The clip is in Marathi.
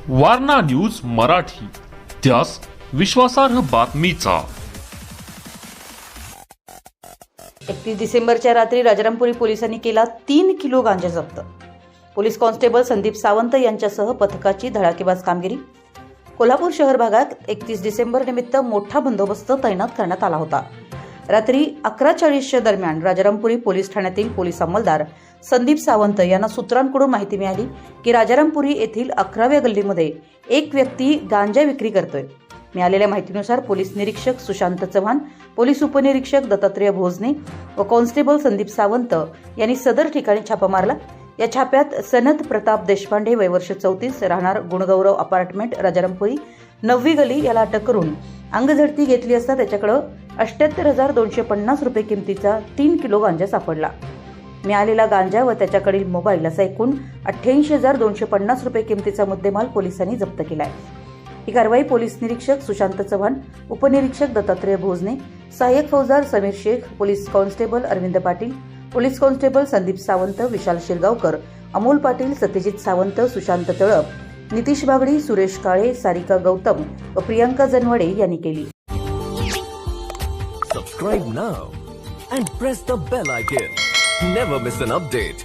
वारणा न्यूज मराठी, त्यास विश्वासार्ह बातमीचा। 31 डिसेंबरच्या रात्री राजारामपुरी पोलिसांनी केला 3 किलो गांजा जप्त। पोलीस कॉन्स्टेबल संदीप सावंत यांच्यासह पथकाची धडाकेबाज कामगिरी। कोल्हापूर शहर भागात 31 डिसेंबर निमित्त मोठा बंदोबस्त तैनात करण्यात आला होता। रात्री 11:40च्या दरम्यान राजारामपुरी पोलीस ठाण्यातील पोलीस अंमलदार संदीप सावंत यांना सूत्रांकडून माहिती मिळाली की राजारामपुरी येथील 11व्या गल्लीमध्ये एक व्यक्ती गांजा विक्री करतोय। मिळालेल्या माहितीनुसार पोलीस निरीक्षक सुशांत चव्हाण, पोलीस उपनिरीक्षक दत्तात्रय भोजने व कॉन्स्टेबल संदीप सावंत यांनी सदर ठिकाणी छापा मारला। या छाप्यात सनत प्रताप देशपांडे वय वर्ष 34 राहणार गुणगौरव अपार्टमेंट राजारामपुरी 9वी गली याला अटक करून अंगझडती घेतली असता त्याच्याकडे 78,250 रुपये किमतीचा 3 किलो गांजा सापडला। मिळालेला गांजा व त्याच्याकडील मोबाईल असा एकूण 88,250 रुपये किमतीचा मुद्देमाल पोलिसांनी जप्त केलाय। ही कारवाई पोलीस निरीक्षक सुशांत चव्हाण, उपनिरीक्षक दत्तात्रय भोजने, सहाय्यक फौजदार Samir Shaikh, police constable Arvind Patil, police constable Sandeep Sawant, Vishal Shirgaonkar, Amol Patil, Satyajit Sawant, Sushant Talap, Nitish Bagdi, Suresh Kale, Sarika Gautam व प्रियांका जनवडे यांनी केली। Subscribe now and press the bell icon. Never miss an update.